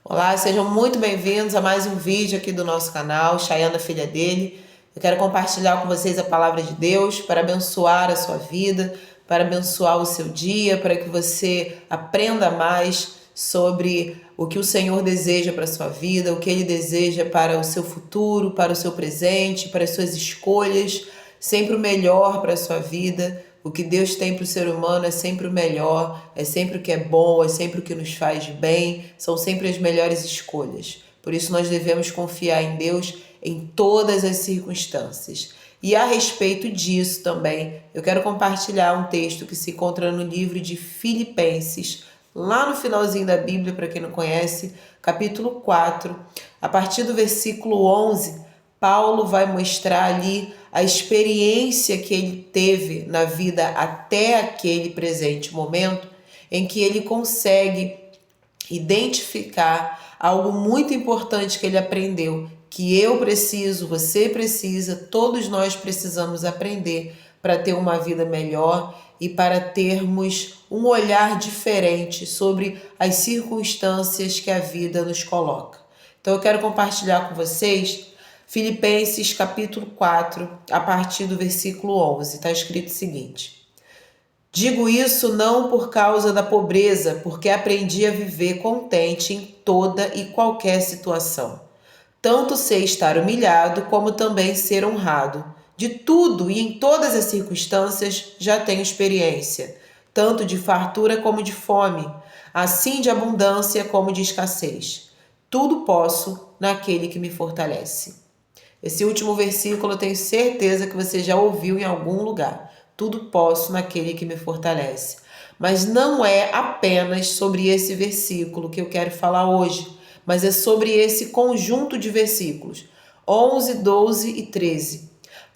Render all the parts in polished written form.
Olá, sejam muito bem-vindos a mais um vídeo aqui do nosso canal, Chayana Filha dele. Eu quero compartilhar com vocês a palavra de Deus para abençoar a sua vida, para abençoar o seu dia, para que você aprenda mais sobre o que o Senhor deseja para a sua vida, o que Ele deseja para o seu futuro, para o seu presente, para as suas escolhas, sempre o melhor para a sua vida. O que Deus tem para o ser humano é sempre o melhor, é sempre o que é bom, é sempre o que nos faz bem, são sempre as melhores escolhas. Por isso nós devemos confiar em Deus em todas as circunstâncias. E a respeito disso também, eu quero compartilhar um texto que se encontra no livro de Filipenses, lá no finalzinho da Bíblia, para quem não conhece, capítulo 4, a partir do versículo 11, Paulo vai mostrar ali a experiência que ele teve na vida até aquele presente momento, em que ele consegue identificar algo muito importante que ele aprendeu, que eu preciso, você precisa, todos nós precisamos aprender para ter uma vida melhor e para termos um olhar diferente sobre as circunstâncias que a vida nos coloca. Então eu quero compartilhar com vocês Filipenses capítulo 4, a partir do versículo 11, está escrito o seguinte: digo isso não por causa da pobreza, porque aprendi a viver contente em toda e qualquer situação. Tanto sei estar humilhado, como também ser honrado. De tudo e em todas as circunstâncias já tenho experiência, tanto de fartura como de fome, assim de abundância como de escassez. Tudo posso naquele que me fortalece. Esse último versículo eu tenho certeza que você já ouviu em algum lugar. Tudo posso naquele que me fortalece. Mas não é apenas sobre esse versículo que eu quero falar hoje, mas é sobre esse conjunto de versículos, 11, 12 e 13.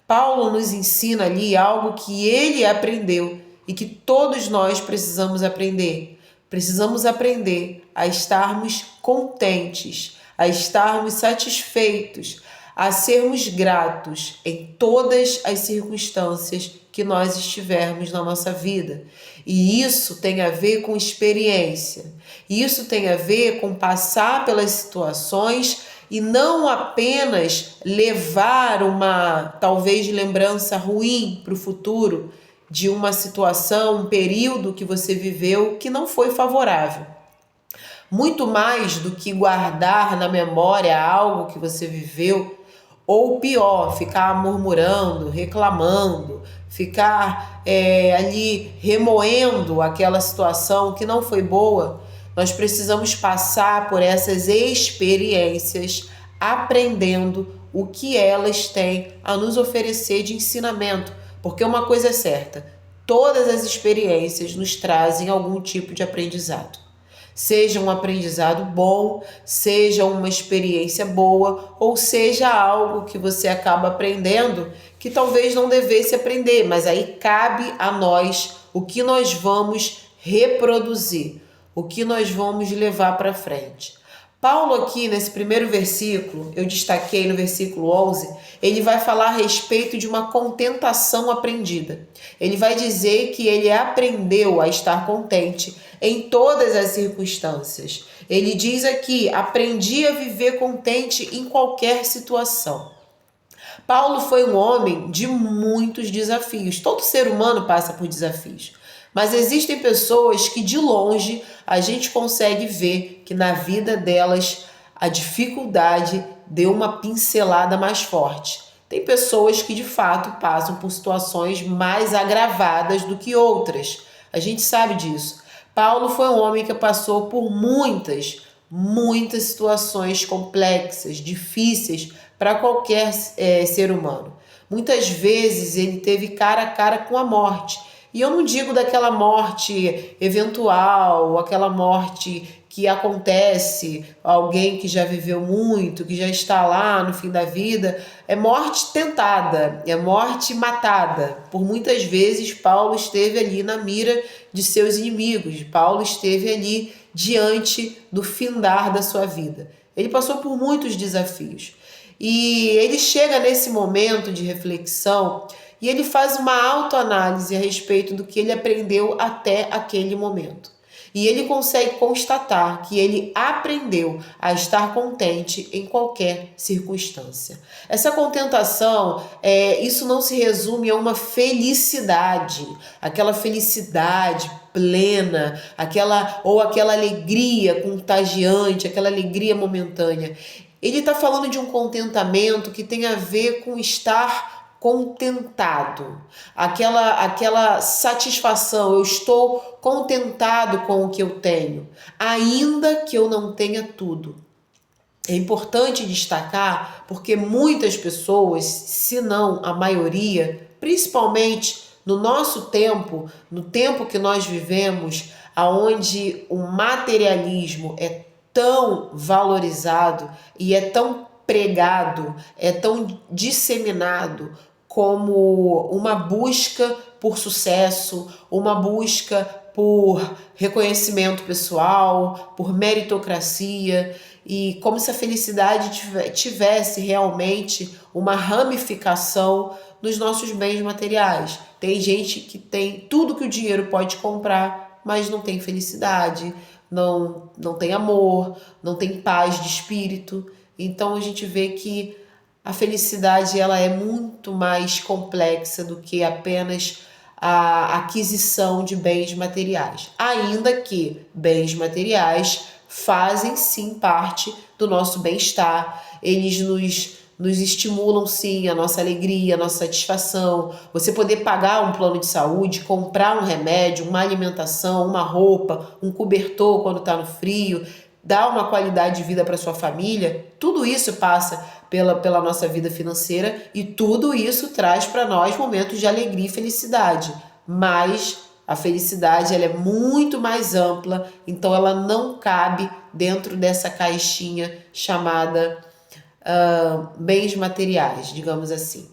Paulo nos ensina ali algo que ele aprendeu e que todos nós precisamos aprender. Precisamos aprender a estarmos contentes, a estarmos satisfeitos, a sermos gratos em todas as circunstâncias que nós estivermos na nossa vida. E isso tem a ver com experiência. Isso tem a ver com passar pelas situações e não apenas levar uma, talvez, lembrança ruim para o futuro de uma situação, um período que você viveu que não foi favorável. Muito mais do que guardar na memória algo que você viveu, ou pior, ficar murmurando, reclamando, ficar ali remoendo aquela situação que não foi boa. Nós precisamos passar por essas experiências, aprendendo o que elas têm a nos oferecer de ensinamento. Porque uma coisa é certa, todas as experiências nos trazem algum tipo de aprendizado. Seja um aprendizado bom, seja uma experiência boa, ou seja algo que você acaba aprendendo que talvez não devesse aprender, mas aí cabe a nós o que nós vamos reproduzir, o que nós vamos levar para frente. Paulo aqui nesse primeiro versículo, eu destaquei no versículo 11, ele vai falar a respeito de uma contentação aprendida. Ele vai dizer que ele aprendeu a estar contente em todas as circunstâncias. Ele diz aqui, aprendi a viver contente em qualquer situação. Paulo foi um homem de muitos desafios. Todo ser humano passa por desafios. Mas existem pessoas que de longe a gente consegue ver que na vida delas a dificuldade deu uma pincelada mais forte. Tem pessoas que de fato passam por situações mais agravadas do que outras. A gente sabe disso. Paulo foi um homem que passou por muitas situações complexas, difíceis para qualquer ser humano. Muitas vezes ele teve cara a cara com a morte. E eu não digo daquela morte eventual, aquela morte que acontece, alguém que já viveu muito, que já está lá no fim da vida. É morte tentada, é morte matada. Por muitas vezes Paulo esteve ali na mira de seus inimigos. Paulo esteve ali diante do findar da sua vida. Ele passou por muitos desafios. E ele chega nesse momento de reflexão e ele faz uma autoanálise a respeito do que ele aprendeu até aquele momento. E ele consegue constatar que ele aprendeu a estar contente em qualquer circunstância. Essa contentação, isso não se resume a uma felicidade, aquela felicidade plena, aquela alegria contagiante, aquela alegria momentânea. Ele está falando de um contentamento que tem a ver com estar contentado, aquela satisfação, eu estou contentado com o que eu tenho, ainda que eu não tenha tudo. É importante destacar porque muitas pessoas, se não a maioria, principalmente no nosso tempo, no tempo que nós vivemos, aonde o materialismo é tão valorizado e é tão pregado, é tão disseminado como uma busca por sucesso, uma busca por reconhecimento pessoal, por meritocracia, e como se a felicidade tivesse realmente uma ramificação nos nossos bens materiais. Tem gente que tem tudo que o dinheiro pode comprar, mas não tem felicidade, não tem amor, não tem paz de espírito. Então a gente vê que a felicidade ela é muito mais complexa do que apenas a aquisição de bens materiais. Ainda que bens materiais fazem sim parte do nosso bem-estar, eles nos estimulam sim a nossa alegria, a nossa satisfação. Você poder pagar um plano de saúde, comprar um remédio, uma alimentação, uma roupa, um cobertor quando está no frio, dar uma qualidade de vida para sua família, tudo isso passa pela nossa vida financeira e tudo isso traz para nós momentos de alegria e felicidade. Mas a felicidade ela é muito mais ampla, então ela não cabe dentro dessa caixinha chamada bens materiais, digamos assim.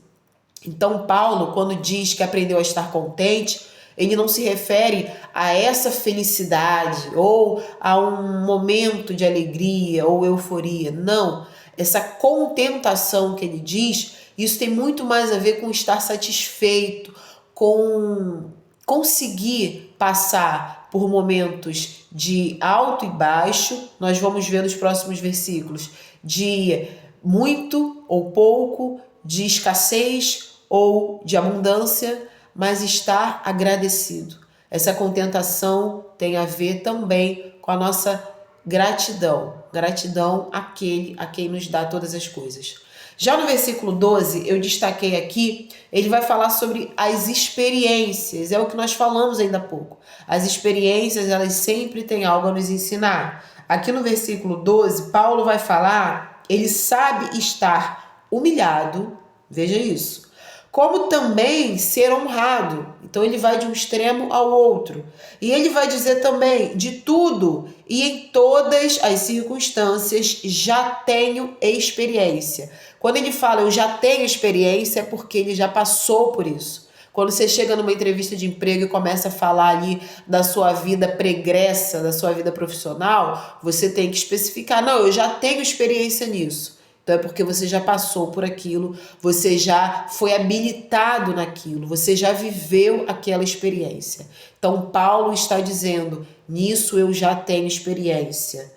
Então Paulo, quando diz que aprendeu a estar contente, ele não se refere a essa felicidade ou a um momento de alegria ou euforia. Não, essa contentação que ele diz, isso tem muito mais a ver com estar satisfeito, com conseguir passar por momentos de alto e baixo. Nós vamos ver nos próximos versículos de muito ou pouco, de escassez ou de abundância, mas estar agradecido. Essa contentação tem a ver também com a nossa gratidão. Gratidão àquele a quem nos dá todas as coisas. Já no versículo 12, eu destaquei aqui, ele vai falar sobre as experiências, é o que nós falamos ainda há pouco. As experiências, elas sempre têm algo a nos ensinar. Aqui no versículo 12, Paulo vai falar, ele sabe estar humilhado, veja isso, como também ser honrado. Então ele vai de um extremo ao outro. E ele vai dizer também, de tudo e em todas as circunstâncias já tenho experiência. Quando ele fala eu já tenho experiência é porque ele já passou por isso. Quando você chega numa entrevista de emprego e começa a falar ali da sua vida pregressa, da sua vida profissional, você tem que especificar, não, eu já tenho experiência nisso. Então é porque você já passou por aquilo, você já foi habilitado naquilo, você já viveu aquela experiência. Então Paulo está dizendo, nisso eu já tenho experiência.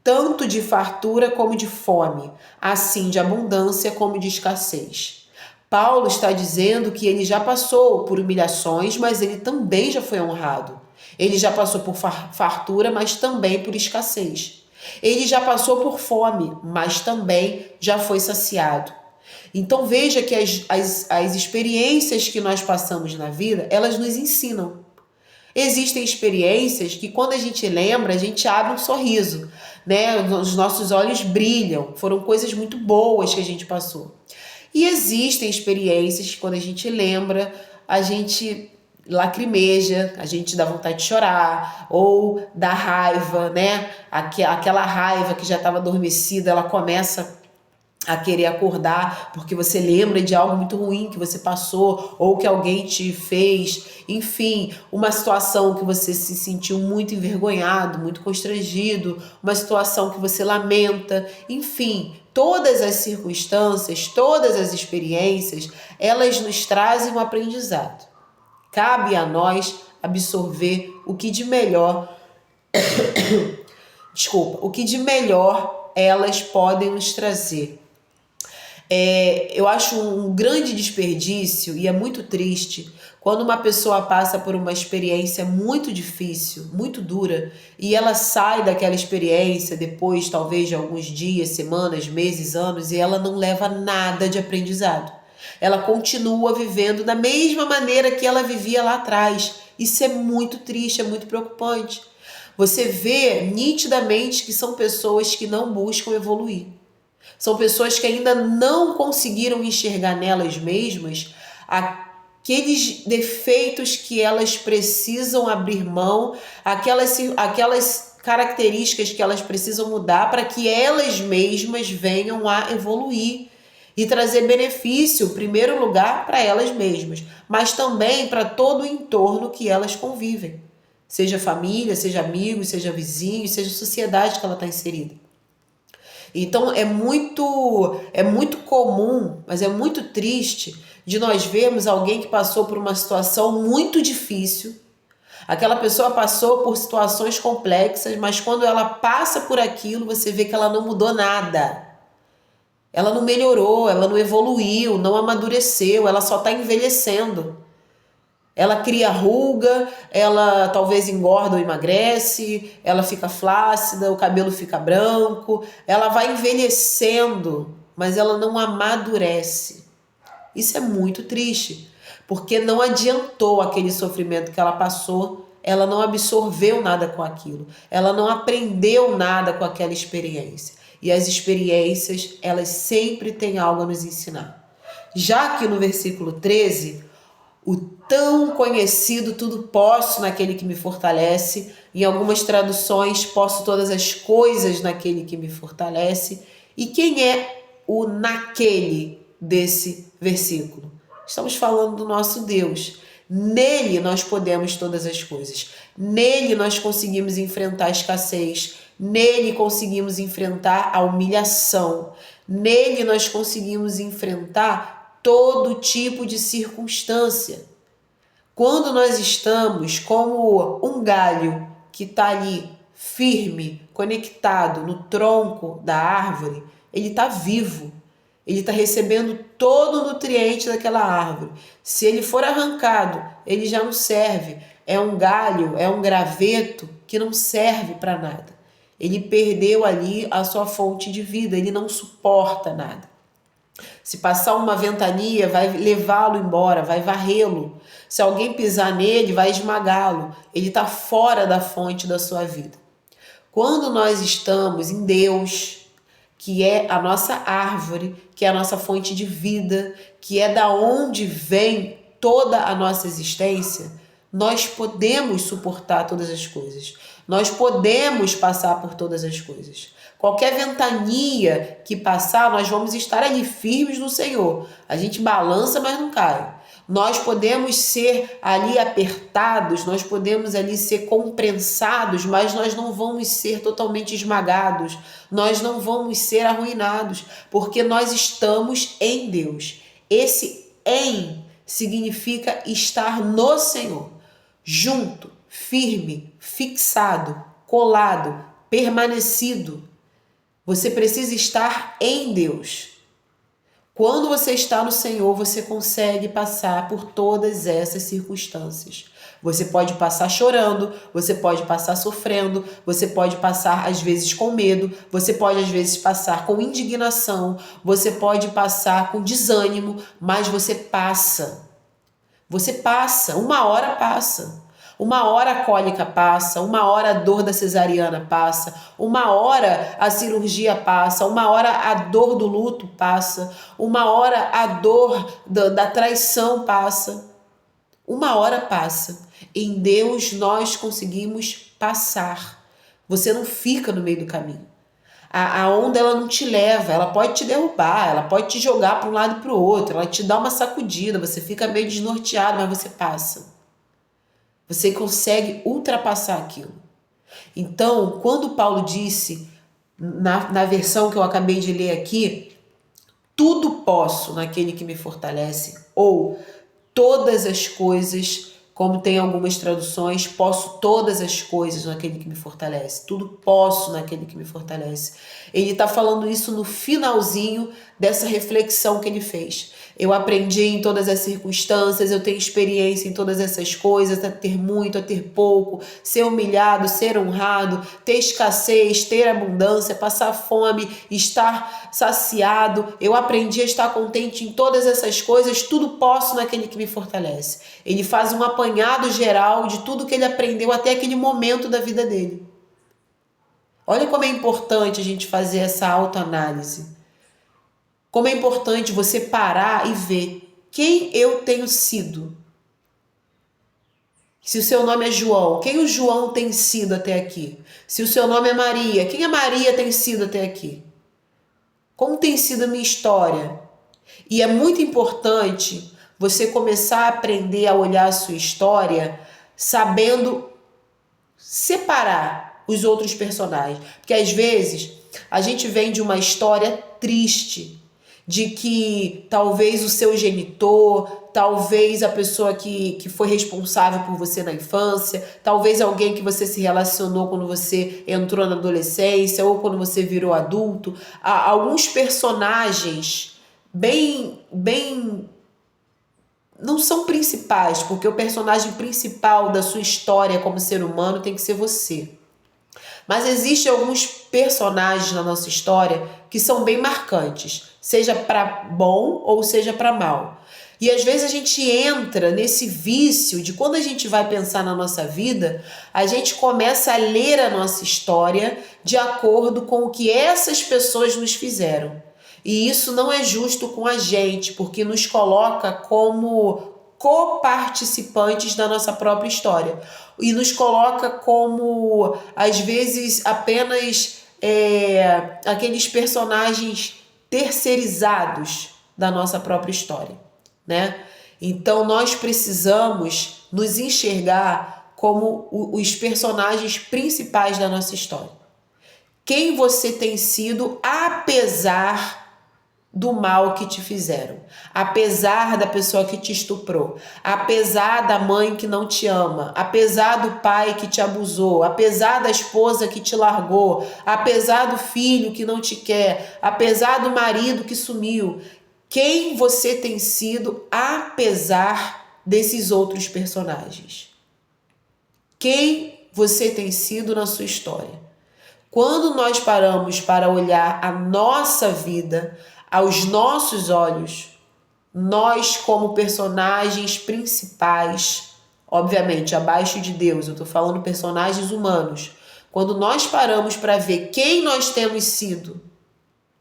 Tanto de fartura como de fome, assim de abundância como de escassez. Paulo está dizendo que ele já passou por humilhações, mas ele também já foi honrado. Ele já passou por fartura, mas também por escassez. Ele já passou por fome, mas também já foi saciado. Então veja que as experiências que nós passamos na vida, elas nos ensinam. Existem experiências que quando a gente lembra, a gente abre um sorriso, né? Os nossos olhos brilham, foram coisas muito boas que a gente passou. E existem experiências que quando a gente lembra, a gente lacrimeja, a gente dá vontade de chorar, ou dá raiva, né? Aquela raiva que já estava adormecida, ela começa a querer acordar porque você lembra de algo muito ruim que você passou ou que alguém te fez, enfim, uma situação que você se sentiu muito envergonhado, muito constrangido, uma situação que você lamenta, enfim, todas as circunstâncias, todas as experiências, elas nos trazem um aprendizado. Cabe a nós absorver o que de melhor Desculpa, o que de melhor elas podem nos trazer. Eu acho um grande desperdício e é muito triste quando uma pessoa passa por uma experiência muito difícil, muito dura, e ela sai daquela experiência depois, talvez, de alguns dias, semanas, meses, anos, e ela não leva nada de aprendizado. Ela continua vivendo da mesma maneira que ela vivia lá atrás. Isso é muito triste, é muito preocupante. Você vê nitidamente que são pessoas que não buscam evoluir. São pessoas que ainda não conseguiram enxergar nelas mesmas aqueles defeitos que elas precisam abrir mão, aquelas características que elas precisam mudar para que elas mesmas venham a evoluir e trazer benefício, em primeiro lugar, para elas mesmas, mas também para todo o entorno que elas convivem. Seja família, seja amigos, seja vizinhos, seja sociedade que ela está inserida. Então é muito comum, mas é muito triste de nós vermos alguém que passou por uma situação muito difícil. Aquela pessoa passou por situações complexas, mas quando ela passa por aquilo, você vê que ela não mudou nada. Ela não melhorou, ela não evoluiu, não amadureceu, ela só está envelhecendo. Ela cria ruga, ela talvez engorda ou emagrece, ela fica flácida, o cabelo fica branco, ela vai envelhecendo, mas ela não amadurece. Isso é muito triste, porque não adiantou aquele sofrimento que ela passou, ela não absorveu nada com aquilo, ela não aprendeu nada com aquela experiência. E as experiências, elas sempre têm algo a nos ensinar. Já que no versículo 13, o tão conhecido tudo posso naquele que me fortalece, em algumas traduções, posso todas as coisas naquele que me fortalece. E quem é o naquele desse versículo? Estamos falando do nosso Deus. Nele nós podemos todas as coisas. Nele nós conseguimos enfrentar a escassez. Nele conseguimos enfrentar a humilhação. Nele nós conseguimos enfrentar todo tipo de circunstância. Quando nós estamos como um galho que está ali firme, conectado no tronco da árvore, ele está vivo, ele está recebendo todo o nutriente daquela árvore. Se ele for arrancado, ele já não serve. É um galho, é um graveto que não serve para nada. Ele perdeu ali a sua fonte de vida, ele não suporta nada. Se passar uma ventania, vai levá-lo embora, vai varrê-lo. Se alguém pisar nele, vai esmagá-lo. Ele está fora da fonte da sua vida. Quando nós estamos em Deus, que é a nossa árvore, que é a nossa fonte de vida, que é da onde vem toda a nossa existência, nós podemos suportar todas as coisas. Nós podemos passar por todas as coisas. Qualquer ventania que passar, nós vamos estar ali firmes no Senhor. A gente balança, mas não cai. Nós podemos ser ali apertados, nós podemos ali ser comprensados, mas nós não vamos ser totalmente esmagados, nós não vamos ser arruinados, porque nós estamos em Deus. Esse em significa estar no Senhor, junto, firme, fixado, colado, permanecido. Você precisa estar em Deus. Quando você está no Senhor, você consegue passar por todas essas circunstâncias. Você pode passar chorando, você pode passar sofrendo, você pode passar às vezes com medo, você pode às vezes passar com indignação, você pode passar com desânimo, mas você passa. Você passa, uma hora passa. Uma hora a cólica passa, uma hora a dor da cesariana passa, uma hora a cirurgia passa, uma hora a dor do luto passa, uma hora a dor da traição passa. Uma hora passa. Em Deus nós conseguimos passar. Você não fica no meio do caminho. A onda ela não te leva, ela pode te derrubar, ela pode te jogar para um lado e para o outro, ela te dá uma sacudida, você fica meio desnorteado, mas você passa. Você consegue ultrapassar aquilo. Então, quando Paulo disse, na versão que eu acabei de ler aqui, tudo posso naquele que me fortalece, ou todas as coisas como tem algumas traduções, posso todas as coisas naquele que me fortalece. Tudo posso naquele que me fortalece. Ele está falando isso no finalzinho dessa reflexão que ele fez. Eu aprendi em todas as circunstâncias, eu tenho experiência em todas essas coisas, a ter muito, a ter pouco, ser humilhado, ser honrado, ter escassez, ter abundância, passar fome, estar saciado. Eu aprendi a estar contente em todas essas coisas, tudo posso naquele que me fortalece. Ele faz um apanhado geral de tudo que ele aprendeu até aquele momento da vida dele. Olha como é importante a gente fazer essa autoanálise. Como é importante você parar e ver quem eu tenho sido. Se o seu nome é João, quem o João tem sido até aqui? Se o seu nome é Maria, quem a Maria tem sido até aqui? Como tem sido a minha história? E é muito importante você começar a aprender a olhar a sua história sabendo separar os outros personagens. Porque às vezes a gente vem de uma história triste, de que talvez o seu genitor, talvez a pessoa que foi responsável por você na infância, talvez alguém que você se relacionou quando você entrou na adolescência ou quando você virou adulto, alguns personagens bem não são principais, porque o personagem principal da sua história como ser humano tem que ser você. Mas existem alguns personagens na nossa história que são bem marcantes, seja para bom ou seja para mal. E às vezes a gente entra nesse vício de quando a gente vai pensar na nossa vida, a gente começa a ler a nossa história de acordo com o que essas pessoas nos fizeram. E isso não é justo com a gente, porque nos coloca como coparticipantes da nossa própria história. E nos coloca como, às vezes, apenas aqueles personagens terceirizados da nossa própria história, né? Então, nós precisamos nos enxergar como os personagens principais da nossa história. Quem você tem sido, apesar do mal que te fizeram, apesar da pessoa que te estuprou, apesar da mãe que não te ama, apesar do pai que te abusou, apesar da esposa que te largou, apesar do filho que não te quer, apesar do marido que sumiu. Quem você tem sido apesar desses outros personagens? Quem você tem sido na sua história? Quando nós paramos para olhar a nossa vida aos nossos olhos, nós como personagens principais, obviamente abaixo de Deus, eu estou falando personagens humanos, quando nós paramos para ver quem nós temos sido,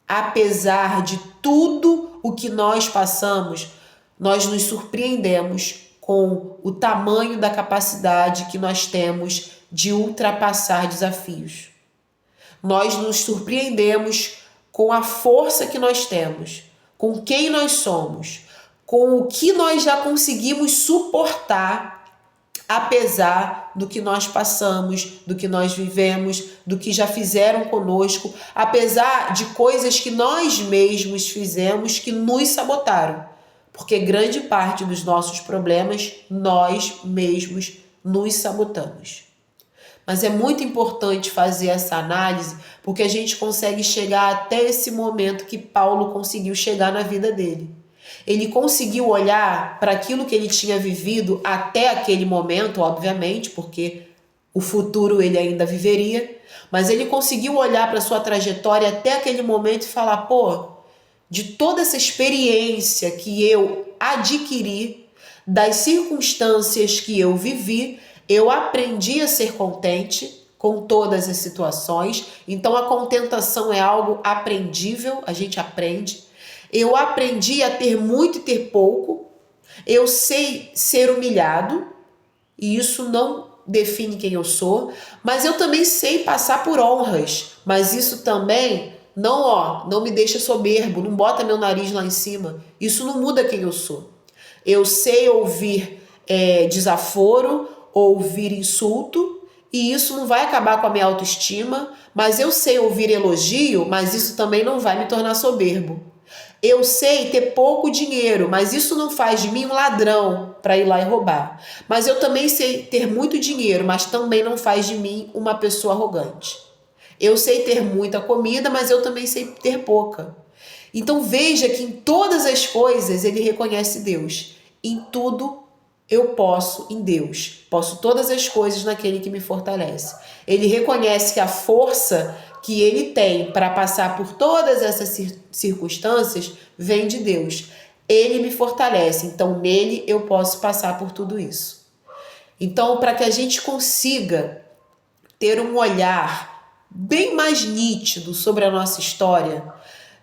apesar de tudo o que nós passamos, nós nos surpreendemos com o tamanho da capacidade que nós temos de ultrapassar desafios. Nós nos surpreendemos com a força que nós temos, com quem nós somos, com o que nós já conseguimos suportar, apesar do que nós passamos, do que nós vivemos, do que já fizeram conosco, apesar de coisas que nós mesmos fizemos que nos sabotaram, porque grande parte dos nossos problemas nós mesmos nos sabotamos. Mas é muito importante fazer essa análise, porque a gente consegue chegar até esse momento que Paulo conseguiu chegar na vida dele. Ele conseguiu olhar para aquilo que ele tinha vivido até aquele momento, obviamente, porque o futuro ele ainda viveria, mas ele conseguiu olhar para sua trajetória até aquele momento e falar, pô, de toda essa experiência que eu adquiri, das circunstâncias que eu vivi, eu aprendi a ser contente com todas as situações. Então a contentação é algo aprendível, a gente aprende. Eu aprendi a ter muito e ter pouco. Eu sei ser humilhado, e isso não define quem eu sou, mas eu também sei passar por honras, mas isso também não me deixa soberbo, não bota meu nariz lá em cima. Isso não muda quem eu sou. Eu sei ouvir desaforo, ouvir insulto, e isso não vai acabar com a minha autoestima, mas eu sei ouvir elogio, mas isso também não vai me tornar soberbo. Eu sei ter pouco dinheiro, mas isso não faz de mim um ladrão para ir lá e roubar. Mas eu também sei ter muito dinheiro, mas também não faz de mim uma pessoa arrogante. Eu sei ter muita comida, mas eu também sei ter pouca. Então veja que em todas as coisas ele reconhece Deus. Em tudo eu posso em Deus. Posso todas as coisas naquele que me fortalece. Ele reconhece que a força que ele tem para passar por todas essas circunstâncias vem de Deus. Ele me fortalece, então nele eu posso passar por tudo isso. Então, para que a gente consiga ter um olhar bem mais nítido sobre a nossa história,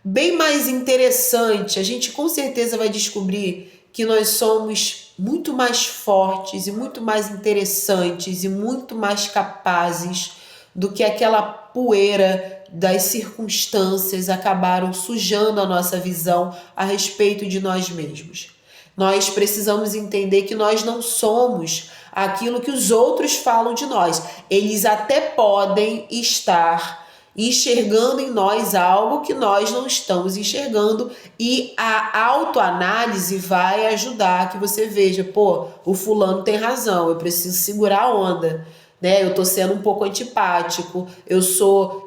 bem mais interessante, a gente com certeza vai descobrir que nós somos muito mais fortes e muito mais interessantes e muito mais capazes do que aquela poeira das circunstâncias acabaram sujando a nossa visão a respeito de nós mesmos. Nós precisamos entender que nós não somos aquilo que os outros falam de nós. Eles até podem estar enxergando em nós algo que nós não estamos enxergando, e a autoanálise vai ajudar que você veja, pô, o fulano tem razão, eu preciso segurar a onda, né? Eu tô sendo um pouco antipático, eu sou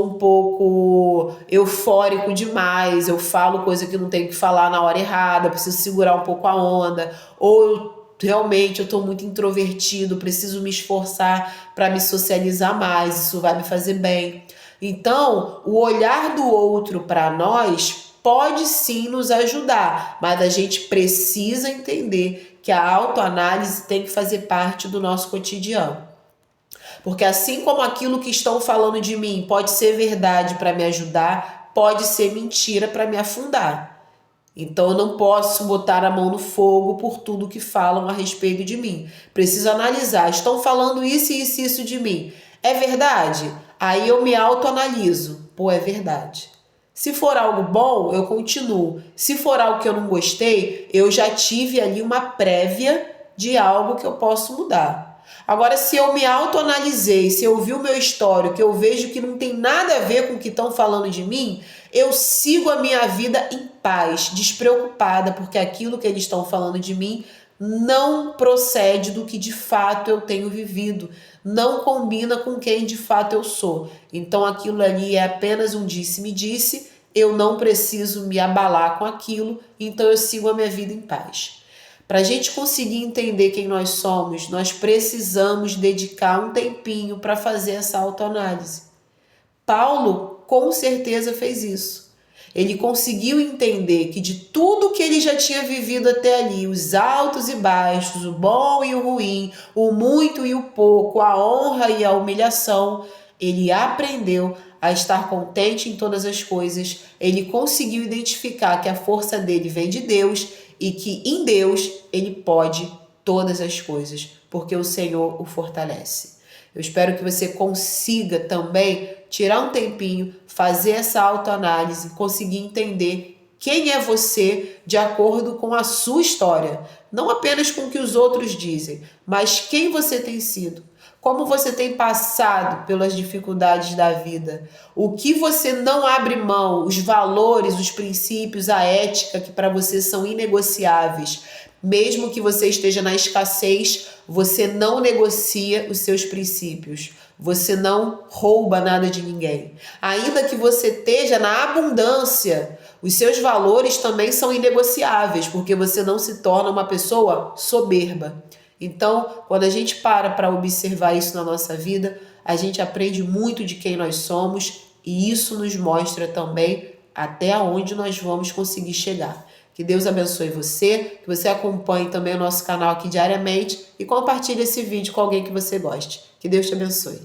um pouco eufórico demais, eu falo coisa que não tenho que falar na hora errada, eu preciso segurar um pouco a onda, ou realmente eu estou muito introvertido, preciso me esforçar para me socializar mais, isso vai me fazer bem. Então, o olhar do outro para nós pode sim nos ajudar, mas a gente precisa entender que a autoanálise tem que fazer parte do nosso cotidiano. Porque assim como aquilo que estão falando de mim pode ser verdade para me ajudar, pode ser mentira para me afundar. Então eu não posso botar a mão no fogo por tudo que falam a respeito de mim. Preciso analisar, estão falando isso e isso de mim. É verdade? Aí eu me autoanaliso. Pô, é verdade. Se for algo bom, eu continuo. Se for algo que eu não gostei, eu já tive ali uma prévia de algo que eu posso mudar. Agora, se eu me autoanalisei, se eu vi o meu histórico, que eu vejo que não tem nada a ver com o que estão falando de mim, eu sigo a minha vida em paz, despreocupada, porque aquilo que eles estão falando de mim não procede do que de fato eu tenho vivido, não combina com quem de fato eu sou. Então aquilo ali é apenas um disse-me-disse, eu não preciso me abalar com aquilo, então eu sigo a minha vida em paz. Para a gente conseguir entender quem nós somos, nós precisamos dedicar um tempinho para fazer essa autoanálise. Paulo com certeza fez isso. Ele conseguiu entender que de tudo que ele já tinha vivido até ali, os altos e baixos, o bom e o ruim, o muito e o pouco, a honra e a humilhação, ele aprendeu a estar contente em todas as coisas. Ele conseguiu identificar que a força dele vem de Deus e que em Deus ele pode todas as coisas, porque o Senhor o fortalece. Eu espero que você consiga também tirar um tempinho, fazer essa autoanálise, conseguir entender quem é você de acordo com a sua história. Não apenas com o que os outros dizem, mas quem você tem sido. Como você tem passado pelas dificuldades da vida. O que você não abre mão, os valores, os princípios, a ética que para você são inegociáveis. Mesmo que você esteja na escassez, você não negocia os seus princípios. Você não rouba nada de ninguém. Ainda que você esteja na abundância, os seus valores também são inegociáveis, porque você não se torna uma pessoa soberba. Então, quando a gente para observar isso na nossa vida, a gente aprende muito de quem nós somos e isso nos mostra também até onde nós vamos conseguir chegar. Que Deus abençoe você, que você acompanhe também o nosso canal aqui diariamente e compartilhe esse vídeo com alguém que você goste. Que Deus te abençoe.